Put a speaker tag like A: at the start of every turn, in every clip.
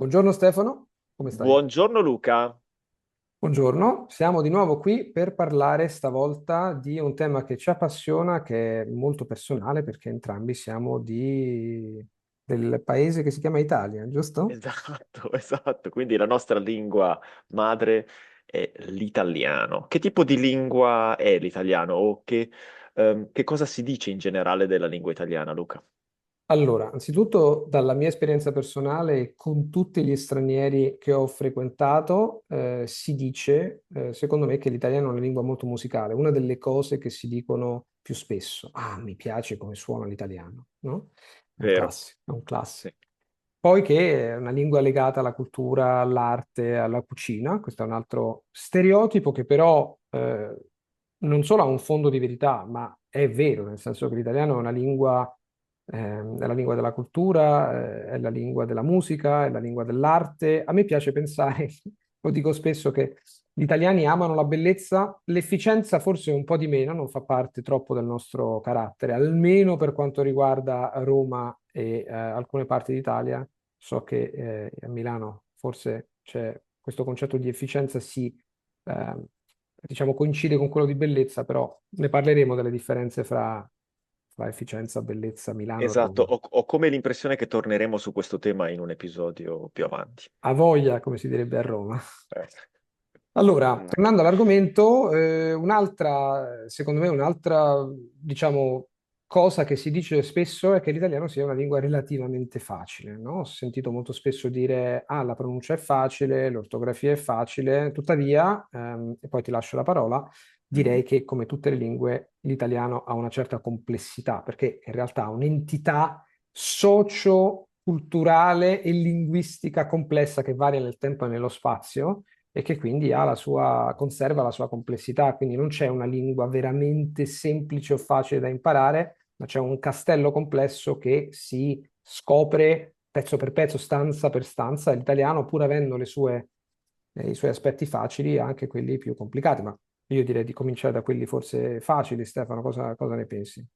A: Buongiorno Stefano, come stai?
B: Buongiorno Luca.
A: Buongiorno, siamo di nuovo qui per parlare stavolta di un tema che ci appassiona, che è molto personale perché entrambi siamo del paese che si chiama Italia, giusto?
B: Esatto, esatto. Quindi la nostra lingua madre è l'italiano. Che tipo di lingua è l'italiano o che cosa si dice in generale della lingua italiana, Luca?
A: Allora, anzitutto dalla mia esperienza personale, e con tutti gli stranieri che ho frequentato, si dice, secondo me, che l'italiano è una lingua molto musicale. Una delle cose che si dicono più spesso, ah, mi piace come suona l'italiano, no? È un
B: Vero?
A: classico, è un
B: Sì.
A: classico. Poi che è una lingua legata alla cultura, all'arte, alla cucina, questo è un altro stereotipo che però non solo ha un fondo di verità, ma è vero, nel senso che l'italiano è la lingua della cultura, è la lingua della musica, è la lingua dell'arte. A me piace pensare, lo dico spesso, che gli italiani amano la bellezza, l'efficienza forse un po' di meno, non fa parte troppo del nostro carattere, almeno per quanto riguarda Roma e alcune parti d'Italia. So che a Milano forse c'è questo concetto di efficienza, eh, diciamo, coincide con quello di bellezza, però ne parleremo delle differenze fra efficienza, bellezza, Milano e
B: Esatto,
A: Roma.
B: ho come l'impressione che torneremo su questo tema in un episodio più avanti.
A: A voglia, come si direbbe a Roma.
B: Eh.
A: Allora, tornando all'argomento, secondo me, un'altra, diciamo, cosa che si dice spesso è che l'italiano sia una lingua relativamente facile, no? Ho sentito molto spesso dire, ah, la pronuncia è facile, l'ortografia è facile, tuttavia, e poi ti lascio la parola,
B: Mhm.
A: direi che come tutte le lingue, l'italiano ha una certa complessità, perché in realtà ha un'entità socio-culturale e linguistica complessa che varia nel tempo e nello spazio e che quindi conserva la sua complessità, quindi non c'è una lingua veramente semplice o facile da imparare, ma c'è un castello complesso che si scopre pezzo per pezzo, stanza per stanza. L'italiano, pur avendo i suoi aspetti facili, ha anche quelli più complicati, ma io direi di cominciare da quelli forse facili. Stefano, cosa ne pensi?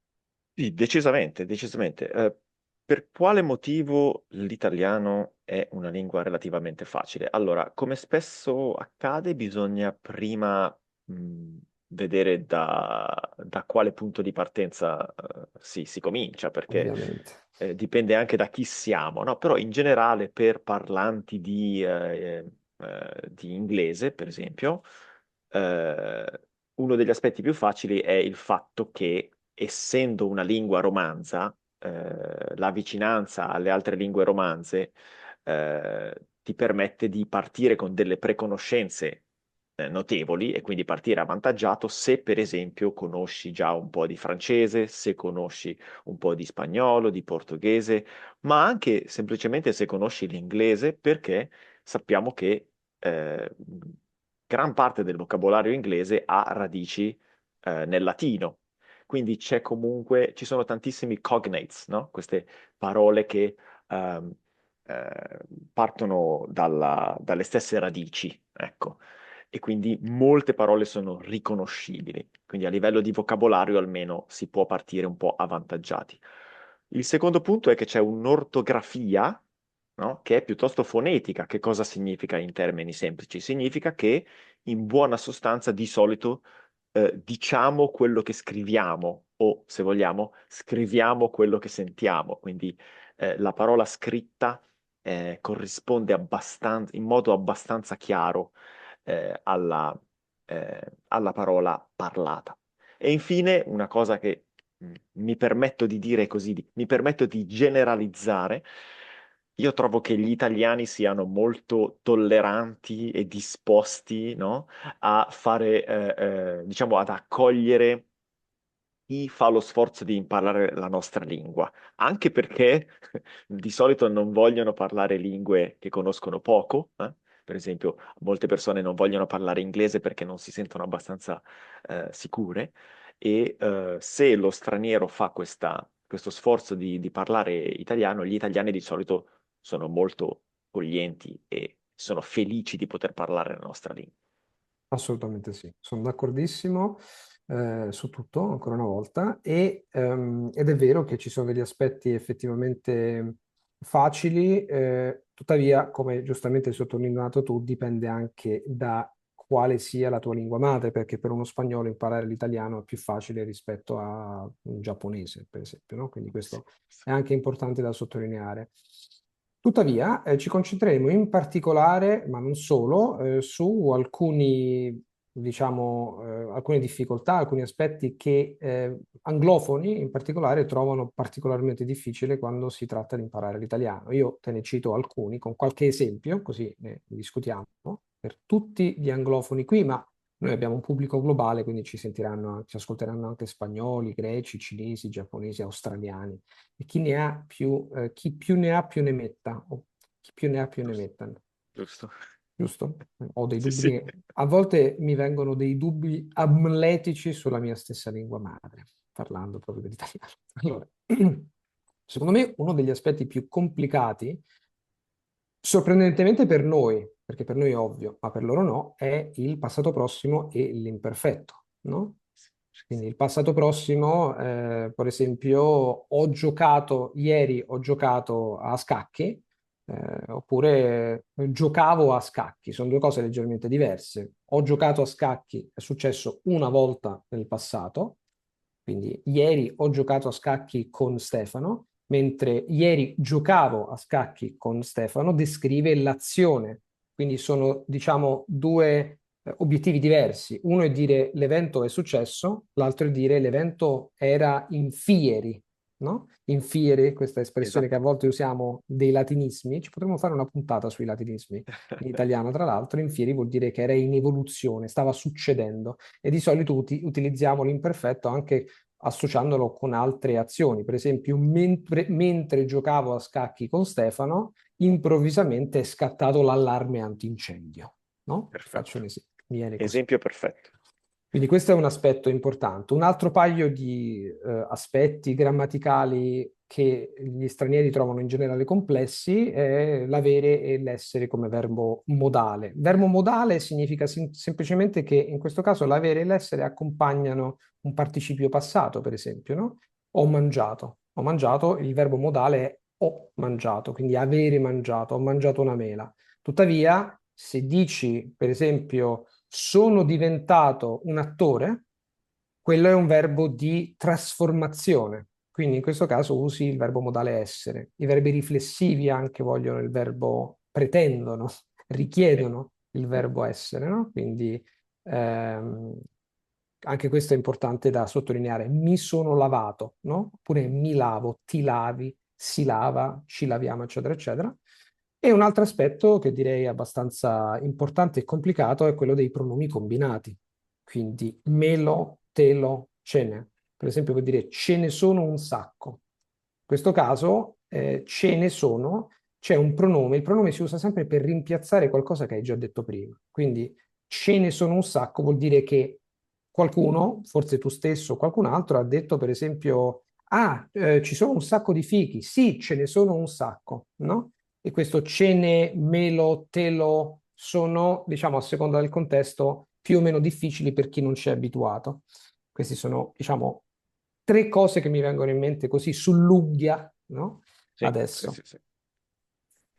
B: Sì, decisamente, decisamente. Per quale motivo l'italiano è una lingua relativamente facile? Allora, come spesso accade, bisogna prima mh, vedere da quale punto di partenza si comincia, perché
A: Ovviamente.
B: dipende anche da chi siamo, no? Però in generale per parlanti di inglese, per esempio, eh, uno degli aspetti più facili è il fatto che, essendo una lingua romanza, la vicinanza alle altre lingue romanze, ti permette di partire con delle preconoscenze, notevoli e quindi partire avvantaggiato se, per esempio, conosci già un po' di francese, se conosci un po' di spagnolo, di portoghese, ma anche semplicemente se conosci l'inglese, perché sappiamo che gran parte del vocabolario inglese ha radici nel latino. Quindi ci sono tantissimi cognates, no? Queste parole che ehm, eh, partono dalle stesse radici, ecco. E quindi molte parole sono riconoscibili. Quindi a livello di vocabolario almeno si può partire un po' avvantaggiati. Il secondo punto è che c'è un'ortografia, no? Che è piuttosto fonetica. Che cosa significa in termini semplici? Significa che in buona sostanza di solito diciamo quello che scriviamo o, se vogliamo, scriviamo quello che sentiamo. Quindi la parola scritta corrisponde in modo abbastanza chiaro alla parola parlata. E infine, una cosa che mi permetto di dire così, mi permetto di generalizzare. Io trovo che gli italiani siano molto tolleranti e disposti, no, a fare, diciamo, ad accogliere chi fa lo sforzo di imparare la nostra lingua, anche perché di solito non vogliono parlare lingue che conoscono poco. Per esempio, molte persone non vogliono parlare inglese perché non si sentono abbastanza sicure e se lo straniero fa questo sforzo di parlare italiano, gli italiani di solito sono molto accoglienti e sono felici di poter parlare la nostra lingua.
A: Assolutamente sì, sono d'accordissimo su tutto, ancora una volta, ed è vero che ci sono degli aspetti effettivamente facili, Tuttavia, come giustamente hai sottolineato tu, dipende anche da quale sia la tua lingua madre, perché per uno spagnolo imparare l'italiano è più facile rispetto a un giapponese, per esempio, no? Quindi
B: Sì,
A: questo
B: sì.
A: è anche importante da sottolineare. Tuttavia, ci concentreremo in particolare, ma non solo, su alcuni, diciamo, alcune difficoltà, alcuni aspetti che anglofoni in particolare trovano particolarmente difficile quando si tratta di imparare l'italiano. Io te ne cito alcuni con qualche esempio, così ne discutiamo, per tutti gli anglofoni qui, ma noi abbiamo un pubblico globale, quindi ci sentiranno, ci ascolteranno anche spagnoli, greci, cinesi, giapponesi, australiani e chi più ne ha più ne metta, o chi più ne ha più ne
B: Giusto,
A: metta,
B: giusto.
A: giusto? Ho dei
B: Sì,
A: dubbi,
B: sì.
A: a volte mi vengono dei dubbi amletici sulla mia stessa lingua madre, parlando proprio dell'italiano. Allora, secondo me uno degli aspetti più complicati, sorprendentemente per noi, perché per noi è ovvio, ma per loro no, è il passato prossimo e l'imperfetto, no?
B: Sì, sì.
A: Quindi il passato prossimo, per esempio, ieri ho giocato a scacchi, oppure giocavo a scacchi, sono due cose leggermente diverse. Ho giocato a scacchi, è successo una volta nel passato, quindi ieri ho giocato a scacchi con Stefano, mentre ieri giocavo a scacchi con Stefano, descrive l'azione. Quindi sono, diciamo, due obiettivi diversi. Uno è dire l'evento è successo, l'altro è dire l'evento era in fieri, no? In fieri, questa espressione che a
B: Esatto.
A: volte usiamo dei latinismi, ci potremmo fare una puntata sui latinismi in italiano, tra l'altro, in fieri vuol dire che era in evoluzione, stava succedendo e di solito utilizziamo l'imperfetto anche associandolo con altre azioni. Per esempio, mentre giocavo a scacchi con Stefano, improvvisamente è scattato l'allarme antincendio, no? Ti faccio
B: Perfetto.
A: un esempio. Viene così.
B: Esempio perfetto.
A: Quindi questo è un aspetto importante. Un altro paio di aspetti grammaticali che gli stranieri trovano in generale complessi è l'avere e l'essere come verbo modale. Verbo modale significa semplicemente che in questo caso l'avere e l'essere accompagnano un participio passato, per esempio, no? Ho mangiato. Ho mangiato, il verbo modale è ho mangiato, quindi avere mangiato, ho mangiato una mela. Tuttavia, se dici, per esempio, sono diventato un attore, quello è un verbo di trasformazione. Quindi in questo caso usi il verbo modale essere. I verbi riflessivi anche vogliono il verbo pretendono,
B: Sì.
A: richiedono il verbo essere, no? Quindi ehm, anche questo è importante da sottolineare. Mi sono lavato, no? Oppure mi lavo, ti lavi, si lava, ci laviamo, eccetera, eccetera. E un altro aspetto che direi abbastanza importante e complicato è quello dei pronomi combinati. Quindi melo, telo, ce ne. Per esempio, vuol dire ce ne sono un sacco. In questo caso, ce ne sono, c'è un pronome. Il pronome si usa sempre per rimpiazzare qualcosa che hai già detto prima. Quindi ce ne sono un sacco vuol dire che qualcuno, forse tu stesso o qualcun altro, ha detto per esempio, ah, ci sono un sacco di fichi. Sì, ce ne sono un sacco, no? E questo ce ne, me lo, te lo sono, diciamo, a seconda del contesto, più o meno difficili per chi non ci è abituato. Questi sono, diciamo, tre cose che mi vengono in mente così sull'unghia, no?
B: Sì, sì,
A: Adesso,
B: sì, sì.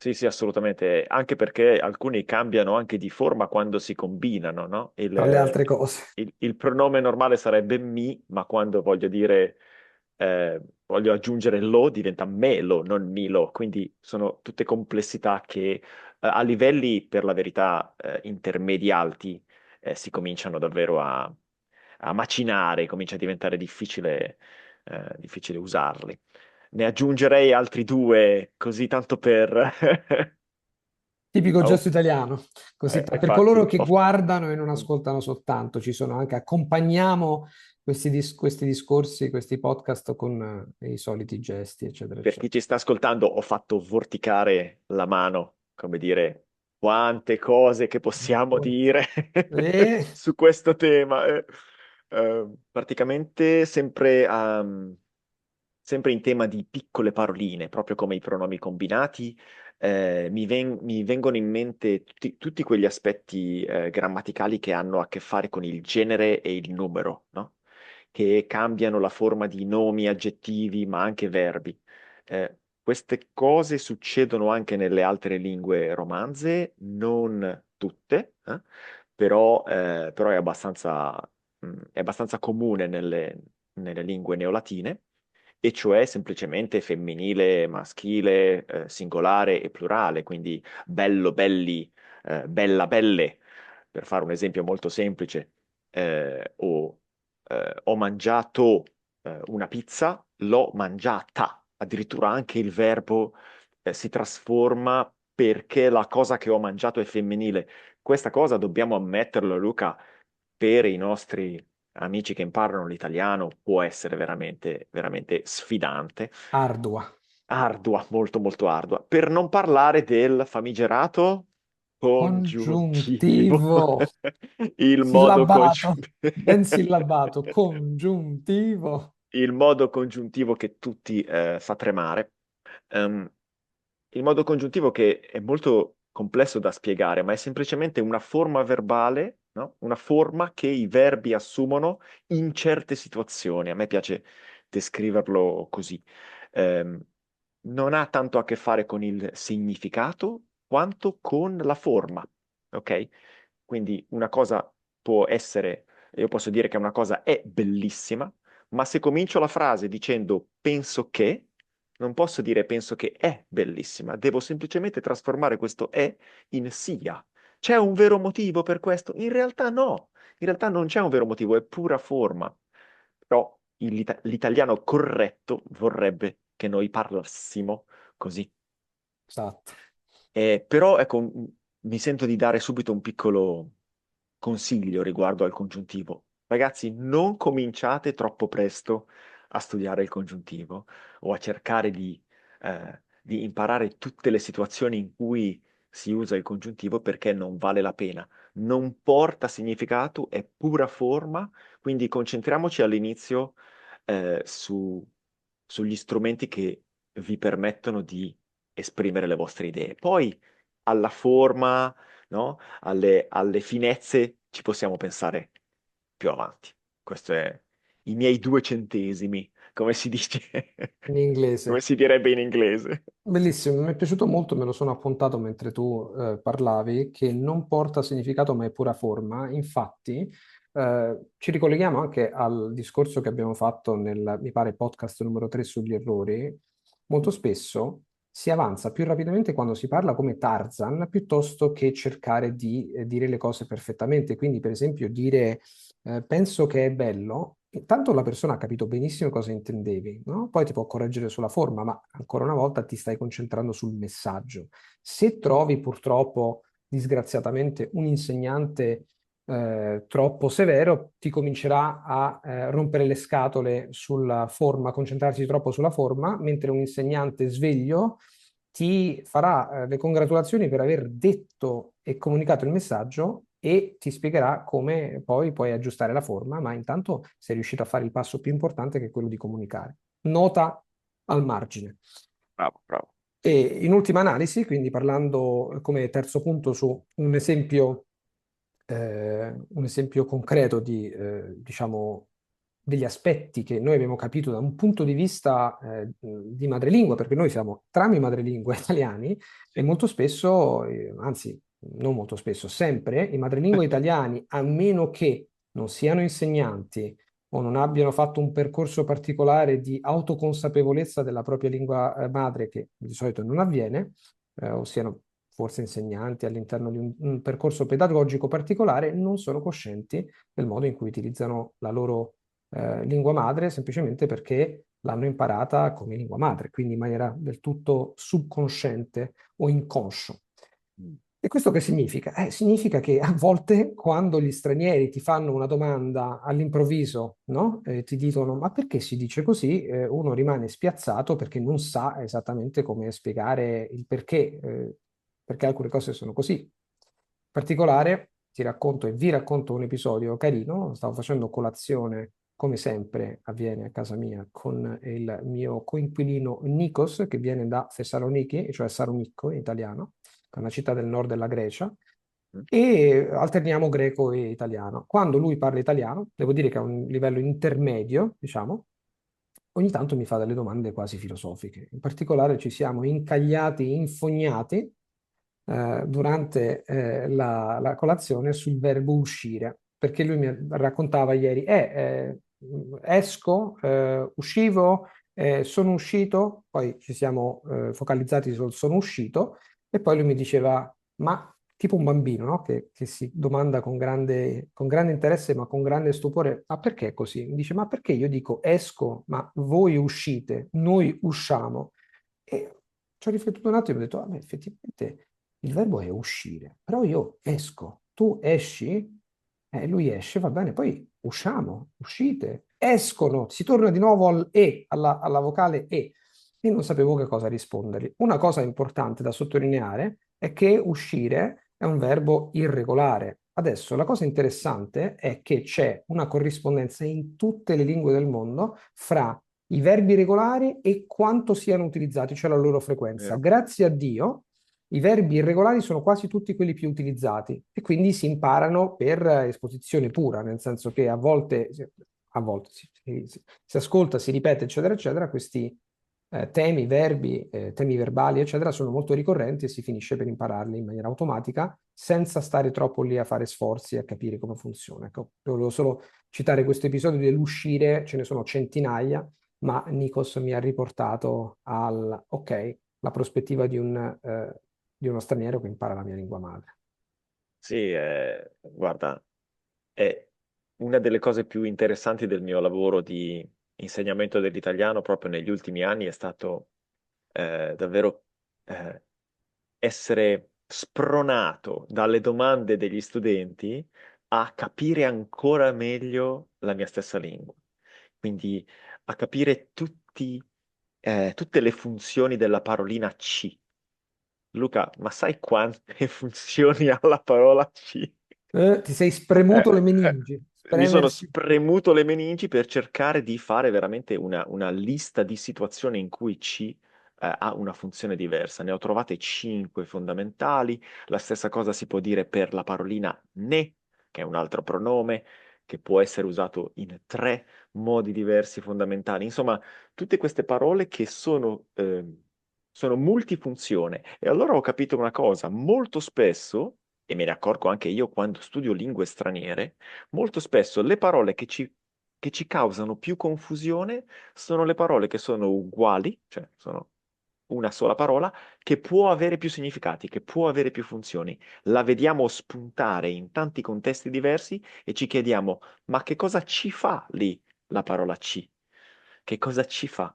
B: Sì, sì, assolutamente, anche perché alcuni cambiano anche di forma quando si combinano, no?
A: tra le altre cose.
B: Il pronome normale sarebbe mi, ma quando voglio dire, voglio aggiungere lo, diventa melo, non milo, quindi sono tutte complessità che a livelli, per la verità, intermedi alti, si cominciano davvero a macinare, comincia a diventare difficile usarli. Ne aggiungerei altri due, così tanto per...
A: Tipico
B: Oh,
A: gesto italiano, così per coloro
B: infatti,
A: che guardano e non ascoltano soltanto, ci sono anche, accompagniamo questi discorsi, questi podcast con i soliti gesti, eccetera,
B: per chi
A: eccetera.
B: ci sta ascoltando, ho fatto vorticare la mano, come dire, quante cose che possiamo dire
A: E
B: su questo tema. Praticamente sempre in tema di piccole paroline, proprio come i pronomi combinati, mi vengono in mente tutti quegli aspetti grammaticali che hanno a che fare con il genere e il numero, no? Che cambiano la forma di nomi, aggettivi, ma anche verbi. queste cose succedono anche nelle altre lingue romanze, non tutte, però è abbastanza comune nelle lingue neolatine, e cioè semplicemente femminile, maschile, singolare e plurale, quindi bello, belli, bella, belle, per fare un esempio molto semplice, ho mangiato una pizza, l'ho mangiata. Addirittura anche il verbo si trasforma perché la cosa che ho mangiato è femminile. Questa cosa dobbiamo ammetterlo, Luca, per i nostri amici che imparano l'italiano può essere veramente, veramente sfidante,
A: Ardua.
B: ardua, molto molto ardua. Per non parlare del famigerato congiuntivo,
A: Congiuntivo.
B: il modo
A: Sillabato.
B: congiuntivo.
A: Ben sillabato. Congiuntivo.
B: Il modo congiuntivo che tutti fa tremare. Ehm, il modo congiuntivo che è molto complesso da spiegare, ma è semplicemente una forma verbale, no? Una forma che i verbi assumono in certe situazioni. A me piace descriverlo così. Ehm, non ha tanto a che fare con il significato quanto con la forma, ok? Quindi una cosa può essere, io posso dire che una cosa è bellissima, ma se comincio la frase dicendo penso che, non posso dire penso che è bellissima, devo semplicemente trasformare questo è in sia. C'è un vero motivo per questo? In realtà no, in realtà non c'è un vero motivo, è pura forma. Però l'italiano corretto vorrebbe che noi parlassimo così.
A: Esatto.
B: Però ecco, mi sento di dare subito un piccolo consiglio riguardo al congiuntivo. Ragazzi, non cominciate troppo presto a studiare il congiuntivo o a cercare di imparare tutte le situazioni in cui si usa il congiuntivo perché non vale la pena. Non porta significato, è pura forma, quindi concentriamoci all'inizio sugli strumenti che vi permettono di esprimere le vostre idee. Poi alla forma, no? Alle finezze ci possiamo pensare più avanti. Questo è i miei 2 centesimi, come si dice,
A: In
B: come
A: inglese.
B: si direbbe in inglese.
A: Bellissimo, mi è piaciuto molto, me lo sono appuntato mentre tu parlavi, che non porta significato ma è pura forma. Infatti, ci ricolleghiamo anche al discorso che abbiamo fatto nel, mi pare, podcast numero 3 sugli errori. Molto spesso si avanza più rapidamente quando si parla come Tarzan piuttosto che cercare di dire le cose perfettamente. Quindi, per esempio, dire penso che è bello. Intanto la persona ha capito benissimo cosa intendevi, no? Poi ti può correggere sulla forma, ma ancora una volta ti stai concentrando sul messaggio. Se trovi purtroppo, disgraziatamente, un insegnante troppo severo, ti comincerà a rompere le scatole sulla forma, concentrarsi troppo sulla forma, mentre un insegnante sveglio ti farà le congratulazioni per aver detto e comunicato il messaggio e ti spiegherà come poi puoi aggiustare la forma, ma intanto sei riuscito a fare il passo più importante che è quello di comunicare. Nota al margine.
B: Bravo, bravo.
A: E in ultima analisi, quindi parlando come terzo punto su un esempio concreto di, diciamo, degli aspetti che noi abbiamo capito da un punto di vista di madrelingua, perché noi siamo entrambi madrelingua italiani e molto spesso, anzi, non molto spesso, sempre i madrelingua italiani, a meno che non siano insegnanti o non abbiano fatto un percorso particolare di autoconsapevolezza della propria lingua madre, che di solito non avviene, o siano forse insegnanti all'interno di un percorso pedagogico particolare, non sono coscienti del modo in cui utilizzano la loro lingua madre, semplicemente perché l'hanno imparata come lingua madre, quindi in maniera del tutto subconsciente o inconscio. E questo che significa? Significa che a volte quando gli stranieri ti fanno una domanda all'improvviso, no? Ti dicono ma perché si dice così? Uno rimane spiazzato perché non sa esattamente come spiegare il perché alcune cose sono così. In particolare ti racconto e vi racconto un episodio carino. Stavo facendo colazione, come sempre avviene a casa mia, con il mio coinquilino Nikos, che viene da Thessaloniki, cioè Salonicco in italiano, che è una città del nord della Grecia, e alterniamo greco e italiano. Quando lui parla italiano, devo dire che è a un livello intermedio, diciamo, ogni tanto mi fa delle domande quasi filosofiche. In particolare ci siamo incagliati, infognati durante la colazione sul verbo uscire, perché lui mi raccontava ieri, esco, uscivo, sono uscito, poi ci siamo focalizzati sul sono uscito, e poi lui mi diceva, ma tipo un bambino, no? Che si domanda con grande interesse, ma con grande stupore, ma perché è così? Mi dice, ma perché io dico esco, ma voi uscite, noi usciamo? E ci ho riflettuto un attimo e ho detto, ah, beh, effettivamente il verbo è uscire, però io esco, tu esci, lui esce, va bene, poi usciamo, uscite, escono, si torna di nuovo al e, alla vocale e. E non sapevo che cosa rispondergli. Una cosa importante da sottolineare è che uscire è un verbo irregolare. Adesso la cosa interessante è che c'è una corrispondenza in tutte le lingue del mondo fra i verbi regolari e quanto siano utilizzati, cioè la loro frequenza.
B: Vero?
A: Grazie a Dio, i verbi irregolari sono quasi tutti quelli più utilizzati e quindi si imparano per esposizione pura, nel senso che a volte si ascolta, si ripete, eccetera, eccetera, questi temi, verbi, temi verbali, eccetera, sono molto ricorrenti e si finisce per impararli in maniera automatica senza stare troppo lì a fare sforzi e a capire come funziona. Ecco, volevo solo citare questo episodio dell'uscire, ce ne sono centinaia, ma Nikos mi ha riportato ok, la prospettiva di uno straniero che impara la mia lingua madre.
B: Sì, guarda, è una delle cose più interessanti del mio lavoro di insegnamento dell'italiano proprio negli ultimi anni è stato davvero eh, essere spronato dalle domande degli studenti a capire ancora meglio la mia stessa lingua. Quindi a capire tutte le funzioni della parolina C. Luca, ma sai quante funzioni ha la parola C?
A: Ti sei
B: Eh,
A: spremuto le meningi,
B: Mi sono
A: spremersi.
B: spremuto le meningi per cercare di fare veramente una lista di situazioni in cui C ha una funzione diversa. Ne ho trovate cinque fondamentali. La stessa cosa si può dire per la parolina ne, che è un altro pronome, che può essere usato in tre modi diversi fondamentali. Insomma, tutte queste parole che sono multifunzione. E allora ho capito una cosa, molto spesso, e me ne accorgo anche io quando studio lingue straniere, molto spesso le parole che ci causano più confusione sono le parole che sono uguali, cioè sono una sola parola, che può avere più significati, che può avere più funzioni. La vediamo spuntare in tanti contesti diversi e ci chiediamo, ma che cosa ci fa lì la parola C? Che cosa ci fa?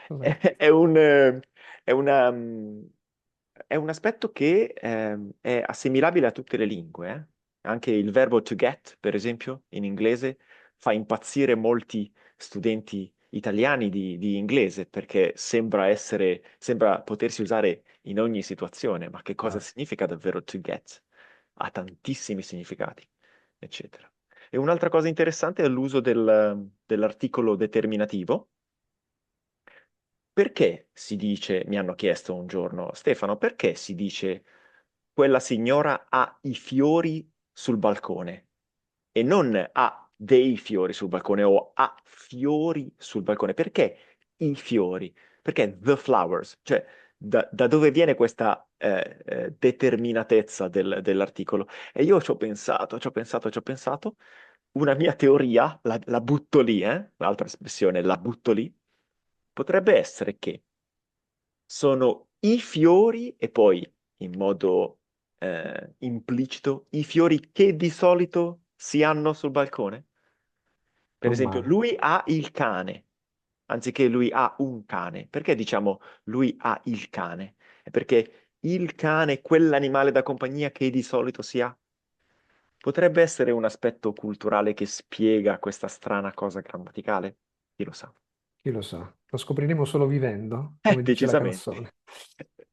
A: Vabbè,
B: È un, è una, è un aspetto che è assimilabile a tutte le lingue. Anche il verbo to get, per esempio, in inglese, fa impazzire molti studenti italiani di inglese perché sembra potersi usare in ogni situazione. Ma che cosa
A: chiaro.
B: significa davvero to get? Ha tantissimi significati, eccetera. E un'altra cosa interessante è l'uso dell'articolo determinativo. Perché si dice, mi hanno chiesto un giorno, Stefano, perché si dice quella signora ha i fiori sul balcone e non ha dei fiori sul balcone o ha fiori sul balcone? Perché i fiori? Perché the flowers? Cioè, da dove viene questa determinatezza dell'articolo? E io ci ho pensato, ci ho pensato, ci ho pensato. Una mia teoria, la butto lì, l'altra espressione, la butto lì, potrebbe essere che sono i fiori e poi in modo implicito i fiori che di solito si hanno sul balcone. Per
A: Non
B: esempio,
A: male,
B: lui ha il cane, anziché lui ha un cane. Perché diciamo lui ha il cane? È perché il cane è quell'animale da compagnia che di solito si ha. Potrebbe essere un aspetto culturale che spiega questa strana cosa grammaticale? Chi lo sa?
A: chi lo sa. Lo scopriremo solo vivendo, come dice la
B: Decisamente.
A: canzone.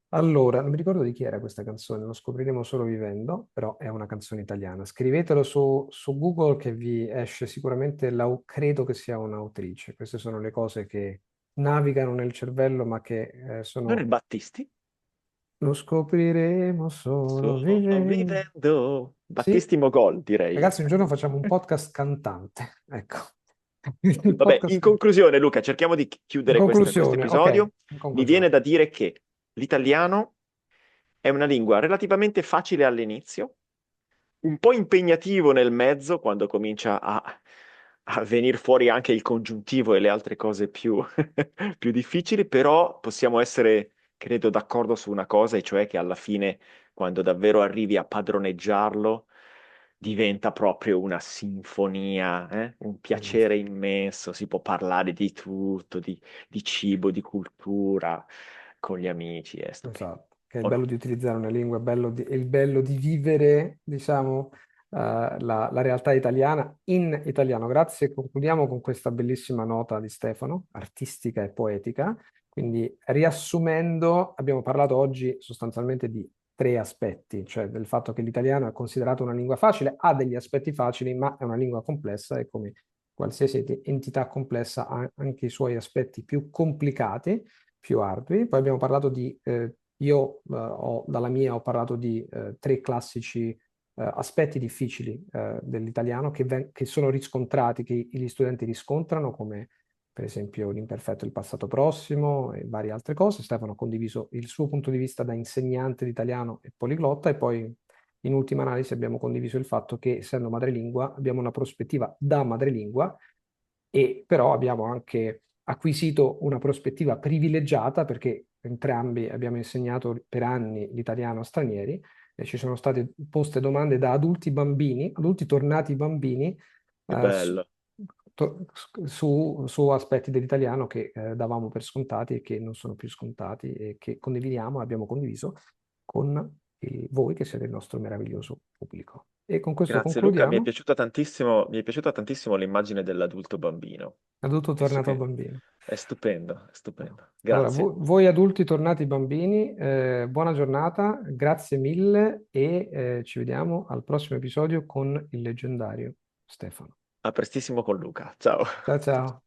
A: Allora, non mi ricordo di chi era questa canzone, lo scopriremo solo vivendo, però è una canzone italiana. Scrivetelo su Google che vi esce sicuramente, credo che sia un'autrice. Queste sono le cose che navigano nel cervello, ma che
B: Non è
A: sono...
B: Battisti?
A: Lo scopriremo solo
B: Solo
A: vivendo.
B: vivendo.
A: Sì,
B: Battistimo gol, direi io.
A: ragazzi, un giorno facciamo un podcast cantante. Ecco. Il
B: Vabbè, in
A: podcast.
B: conclusione, Luca, cerchiamo di
A: In
B: chiudere questo
A: conclusione, ok,
B: episodio.
A: in
B: Mi viene
A: conclusione.
B: da dire che l'italiano è una lingua relativamente facile all'inizio, un po' impegnativo nel mezzo quando comincia a venire fuori anche il congiuntivo e le altre cose più, più difficili, però possiamo essere, credo, d'accordo su una cosa, e cioè che alla fine, quando davvero arrivi a padroneggiarlo, diventa proprio una sinfonia, un piacere
A: Benissimo.
B: immenso, si può parlare di tutto, di cibo, di cultura, con gli amici, è stupendo.
A: Esatto, che è il
B: O
A: bello
B: no?
A: di utilizzare una lingua, è il bello di vivere, diciamo, la realtà italiana in italiano. Grazie, concludiamo con questa bellissima nota di Stefano, artistica e poetica. Quindi, riassumendo, abbiamo parlato oggi sostanzialmente di tre aspetti, cioè del fatto che l'italiano è considerato una lingua facile, ha degli aspetti facili, ma è una lingua complessa e come qualsiasi entità complessa ha anche i suoi aspetti più complicati, più ardui. Poi abbiamo parlato di, dalla mia ho parlato di tre classici aspetti difficili dell'italiano che sono riscontrati, che gli studenti riscontrano, come per esempio l'imperfetto e il passato prossimo e varie altre cose. Stefano ha condiviso il suo punto di vista da insegnante di italiano e poliglotta, e poi in ultima analisi abbiamo condiviso il fatto che, essendo madrelingua, abbiamo una prospettiva da madrelingua, e però abbiamo anche acquisito una prospettiva privilegiata perché entrambi abbiamo insegnato per anni l'italiano a stranieri e ci sono state poste domande da adulti bambini, adulti tornati bambini,
B: Che
A: eh, su,
B: bello.
A: su aspetti dell'italiano che davamo per scontati e che non sono più scontati e che condividiamo, abbiamo condiviso con voi che siete il nostro meraviglioso pubblico. E con questo
B: Grazie Luca,
A: concludiamo.
B: mi è piaciuta tantissimo l'immagine dell'adulto bambino.
A: Adulto
B: Penso
A: tornato
B: che
A: bambino.
B: è stupendo, è stupendo.
A: Allora,
B: Grazie.
A: voi adulti tornati bambini, buona giornata, grazie mille e ci vediamo al prossimo episodio con il leggendario Stefano.
B: A prestissimo con Luca. Ciao.
A: Ciao ciao.